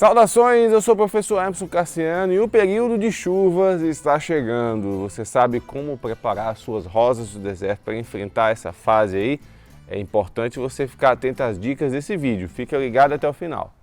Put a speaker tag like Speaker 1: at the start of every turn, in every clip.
Speaker 1: Saudações, eu sou o professor Emerson Cassiano e o período de chuvas está chegando. Você sabe como preparar suas rosas do deserto para enfrentar essa fase aí? É importante você ficar atento às dicas desse vídeo. Fica ligado até o final.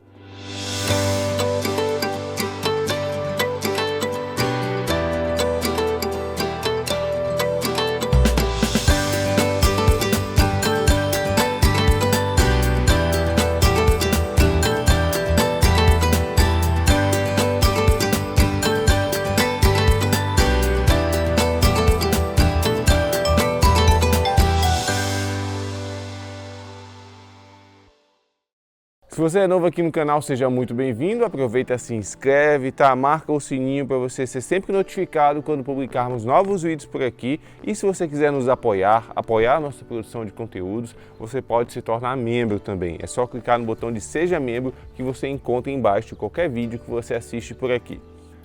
Speaker 1: Se você é novo aqui no canal, seja muito bem-vindo. Aproveita, se inscreve, tá? Marca o sininho para você ser sempre notificado quando publicarmos novos vídeos por aqui. E se você quiser nos apoiar a nossa produção de conteúdos, você pode se tornar membro também. É só clicar no botão de Seja Membro que você encontra embaixo de qualquer vídeo que você assiste por aqui.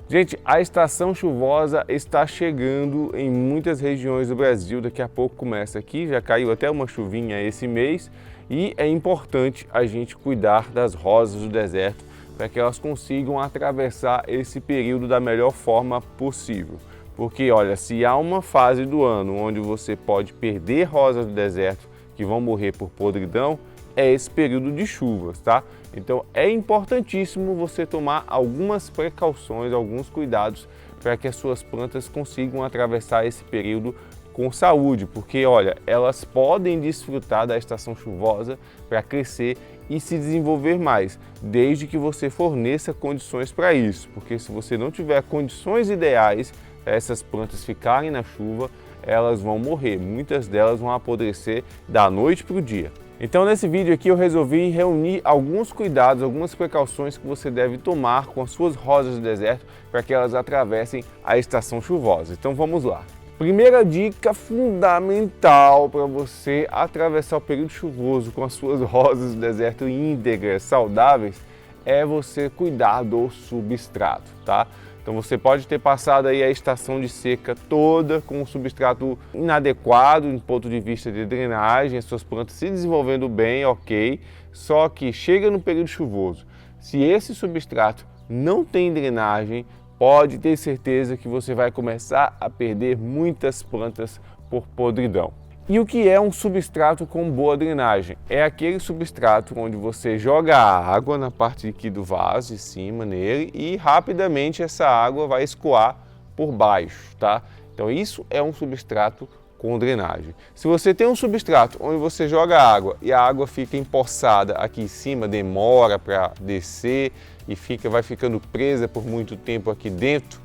Speaker 1: Gente, a estação chuvosa está chegando em muitas regiões do Brasil. Daqui a pouco começa aqui, já caiu até uma chuvinha esse mês. E é importante a gente cuidar das rosas do deserto para que elas consigam atravessar esse período da melhor forma possível. Porque olha, se há uma fase do ano onde você pode perder rosas do deserto que vão morrer por podridão, é esse período de chuvas, tá? Então é importantíssimo você tomar algumas precauções, alguns cuidados para que as suas plantas consigam atravessar esse período com saúde, porque olha, elas podem desfrutar da estação chuvosa para crescer e se desenvolver mais, desde que você forneça condições para isso, porque se você não tiver condições ideais para essas plantas ficarem na chuva, elas vão morrer, muitas delas vão apodrecer da noite para o dia. Então nesse vídeo aqui eu resolvi reunir alguns cuidados, algumas precauções que você deve tomar com as suas rosas do deserto para que elas atravessem a estação chuvosa. Então vamos lá. Primeira dica fundamental para você atravessar o período chuvoso com as suas rosas do deserto íntegras, saudáveis, é você cuidar do substrato, tá? Então você pode ter passado aí a estação de seca toda com um substrato inadequado do ponto de vista de drenagem, as suas plantas se desenvolvendo bem, ok, só que chega no período chuvoso, se esse substrato não tem drenagem, pode ter certeza que você vai começar a perder muitas plantas por podridão. E o que é um substrato com boa drenagem? É aquele substrato onde você joga a água na parte aqui do vaso, em cima nele, e rapidamente essa água vai escoar por baixo, tá? Então isso é um substrato com drenagem. Se você tem um substrato onde você joga água e a água fica empoçada aqui em cima, demora para descer e vai ficando presa por muito tempo aqui dentro,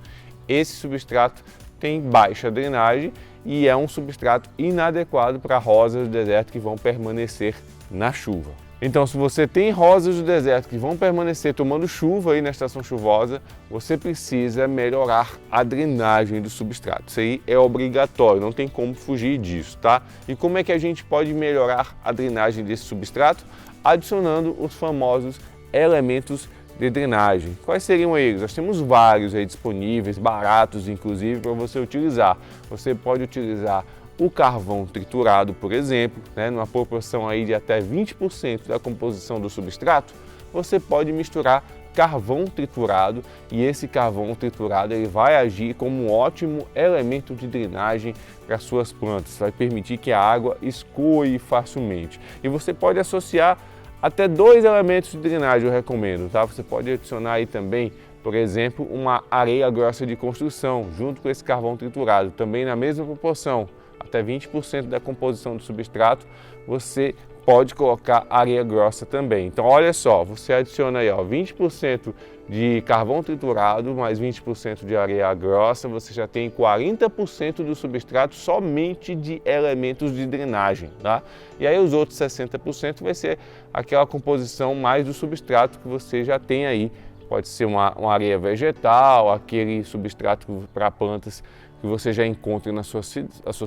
Speaker 1: esse substrato tem baixa drenagem e é um substrato inadequado para rosas do deserto que vão permanecer na chuva. Então, se você tem rosas do deserto que vão permanecer tomando chuva aí na estação chuvosa, você precisa melhorar a drenagem do substrato. Isso aí é obrigatório, não tem como fugir disso, tá? E como é que a gente pode melhorar a drenagem desse substrato? Adicionando os famosos elementos de drenagem. Quais seriam eles? Nós temos vários aí disponíveis, baratos inclusive, para você utilizar. Você pode utilizar o carvão triturado, por exemplo, numa proporção aí de até 20% da composição do substrato, você pode misturar carvão triturado e esse carvão triturado ele vai agir como um ótimo elemento de drenagem para suas plantas, vai permitir que a água escoe facilmente. E você pode associar até 2 elementos de drenagem, eu recomendo, tá? Você pode adicionar aí também, por exemplo, uma areia grossa de construção junto com esse carvão triturado, também na mesma proporção, até 20% da composição do substrato, você pode colocar areia grossa também. Então olha só, você adiciona aí 20% de carvão triturado mais 20% de areia grossa, você já tem 40% do substrato somente de elementos de drenagem, tá? E aí os outros 60% vai ser aquela composição mais do substrato que você já tem aí. Pode ser uma areia vegetal, aquele substrato para plantas que você já encontra na sua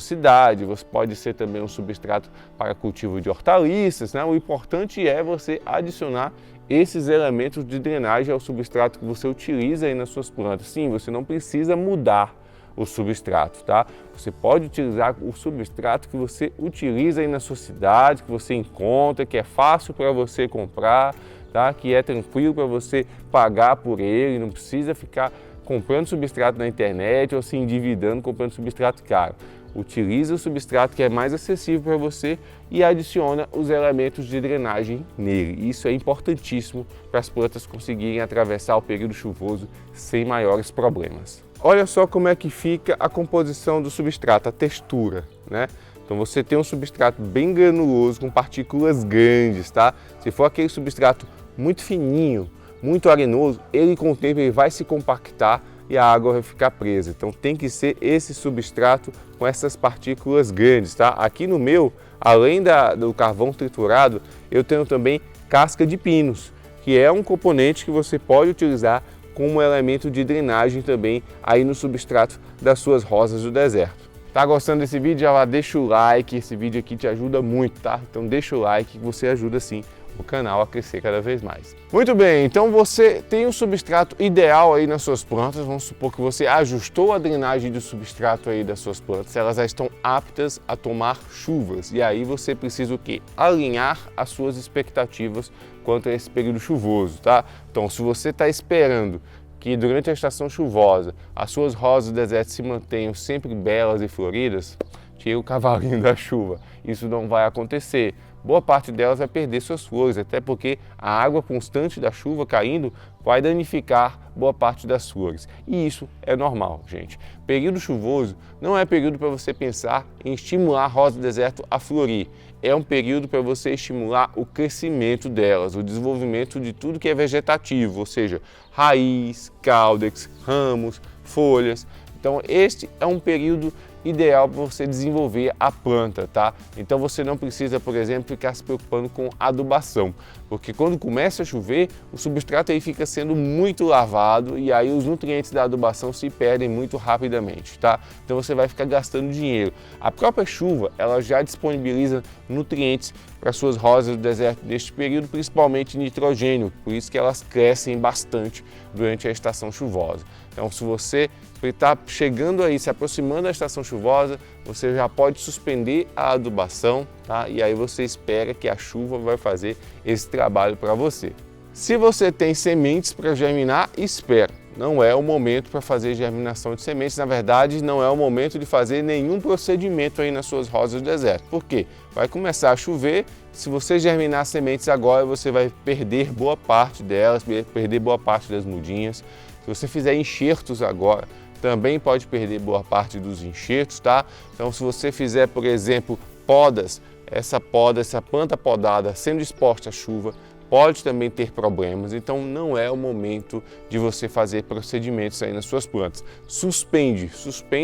Speaker 1: cidade, você pode ser também um substrato para cultivo de hortaliças, né? O importante é você adicionar esses elementos de drenagem ao substrato que você utiliza aí nas suas plantas. Sim, você não precisa mudar o substrato, tá? Você pode utilizar o substrato que você utiliza aí na sua cidade, que você encontra, que é fácil para você comprar, tá? Que é tranquilo para você pagar por ele, não precisa ficar comprando substrato na internet ou se endividando comprando substrato caro. Utiliza o substrato que é mais acessível para você e adiciona os elementos de drenagem nele. Isso é importantíssimo para as plantas conseguirem atravessar o período chuvoso sem maiores problemas. Olha só como é que fica a composição do substrato, a textura, né? Então você tem um substrato bem granuloso com partículas grandes, tá? Se for aquele substrato muito fininho, muito arenoso, ele com o tempo ele vai se compactar e a água vai ficar presa. Então tem que ser esse substrato com essas partículas grandes, tá? Aqui no meu, além do carvão triturado, eu tenho também casca de pinos, que é um componente que você pode utilizar como elemento de drenagem também aí no substrato das suas rosas do deserto. Tá gostando desse vídeo? Já deixa o like, esse vídeo aqui te ajuda muito, tá? Então deixa o like que você ajuda sim o canal a crescer cada vez mais. Muito bem, então você tem um substrato ideal aí nas suas plantas, vamos supor que você ajustou a drenagem do substrato aí das suas plantas, elas já estão aptas a tomar chuvas e aí você precisa o quê? Alinhar as suas expectativas quanto a esse período chuvoso, tá? Então se você está esperando que durante a estação chuvosa as suas rosas do deserto se mantenham sempre belas e floridas, tira o cavalinho da chuva, isso não vai acontecer. Boa parte delas vai perder suas flores, até porque a água constante da chuva caindo vai danificar boa parte das flores. E isso é normal, gente. Período chuvoso não é período para você pensar em estimular a rosa do deserto a florir. É um período para você estimular o crescimento delas, o desenvolvimento de tudo que é vegetativo, ou seja, raiz, caudex, ramos, folhas. Então este é um período ideal para você desenvolver a planta, tá? Então você não precisa, por exemplo, ficar se preocupando com adubação, porque quando começa a chover, o substrato aí fica sendo muito lavado e aí os nutrientes da adubação se perdem muito rapidamente, tá? Então você vai ficar gastando dinheiro. A própria chuva, ela já disponibiliza nutrientes para suas rosas do deserto neste período, principalmente nitrogênio, por isso que elas crescem bastante durante a estação chuvosa. Então se você está chegando aí, se aproximando da estação chuvosa, você já pode suspender a adubação, tá? E aí você espera que a chuva vai fazer esse trabalho para você. Se você tem sementes para germinar, espera. Não é o momento para fazer germinação de sementes, na verdade não é o momento de fazer nenhum procedimento aí nas suas rosas do deserto. Por quê? Vai começar a chover, se você germinar sementes agora, você vai perder boa parte delas, perder boa parte das mudinhas. Se você fizer enxertos agora, também pode perder boa parte dos enxertos, tá? Então se você fizer, por exemplo, podas, essa planta podada sendo exposta à chuva, pode também ter problemas, então não é o momento de você fazer procedimentos aí nas suas plantas. Suspende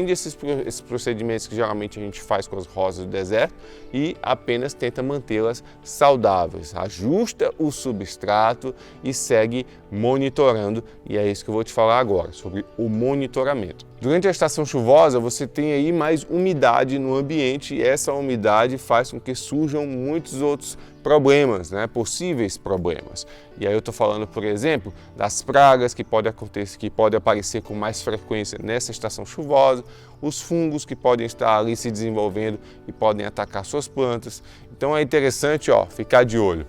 Speaker 1: esses procedimentos que geralmente a gente faz com as rosas do deserto e apenas tenta mantê-las saudáveis. Ajusta o substrato e segue monitorando, e é isso que eu vou te falar agora, sobre o monitoramento. Durante a estação chuvosa, você tem aí mais umidade no ambiente e essa umidade faz com que surjam muitos outros problemas, né? Possíveis problemas. E aí eu estou falando, por exemplo, das pragas que podem aparecer com mais frequência nessa estação chuvosa, os fungos que podem estar ali se desenvolvendo e podem atacar suas plantas. Então é interessante, ficar de olho.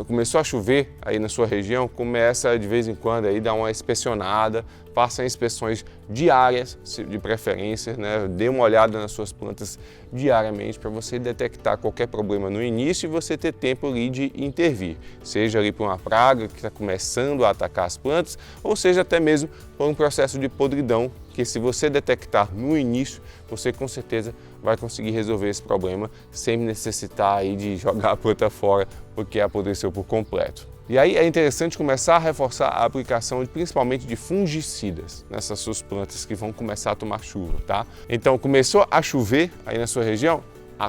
Speaker 1: Começou a chover aí na sua região, começa de vez em quando aí dar uma inspecionada, faça inspeções diárias, de preferência, né? Dê uma olhada nas suas plantas diariamente para você detectar qualquer problema no início e você ter tempo ali de intervir, seja ali por uma praga que está começando a atacar as plantas, ou seja até mesmo por um processo de podridão, que se você detectar no início, você com certeza vai conseguir resolver esse problema sem necessitar aí de jogar a planta fora porque apodreceu por completo. E aí é interessante começar a reforçar a aplicação principalmente de fungicidas nessas suas plantas que vão começar a tomar chuva, tá? Então começou a chover aí na sua região,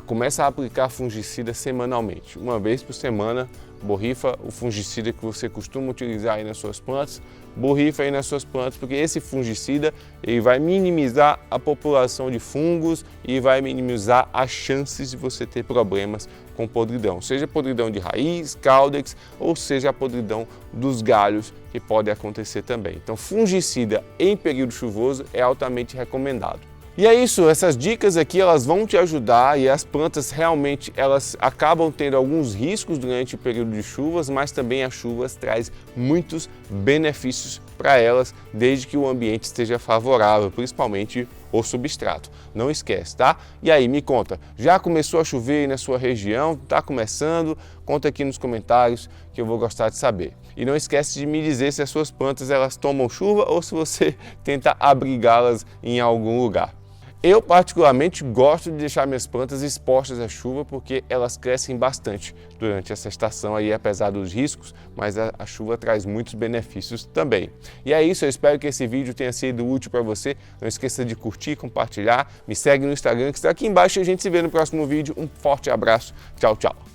Speaker 1: começa a aplicar fungicida semanalmente, uma vez por semana. Borrifa o fungicida que você costuma utilizar aí nas suas plantas, borrifa aí nas suas plantas, porque esse fungicida ele vai minimizar a população de fungos e vai minimizar as chances de você ter problemas com podridão, seja podridão de raiz, caudex, ou seja a podridão dos galhos, que pode acontecer também. Então fungicida em período chuvoso é altamente recomendado. E é isso, essas dicas aqui elas vão te ajudar e as plantas realmente elas acabam tendo alguns riscos durante o período de chuvas, mas também as chuvas traz muitos benefícios para elas, desde que o ambiente esteja favorável, principalmente o substrato. Não esquece, tá? E aí, me conta, já começou a chover aí na sua região? Tá começando? Conta aqui nos comentários que eu vou gostar de saber. E não esquece de me dizer se as suas plantas elas tomam chuva ou se você tenta abrigá-las em algum lugar. Eu particularmente gosto de deixar minhas plantas expostas à chuva porque elas crescem bastante durante essa estação aí, apesar dos riscos, mas a chuva traz muitos benefícios também. E é isso, eu espero que esse vídeo tenha sido útil para você. Não esqueça de curtir, compartilhar, me segue no Instagram que está aqui embaixo e a gente se vê no próximo vídeo. Um forte abraço, tchau, tchau!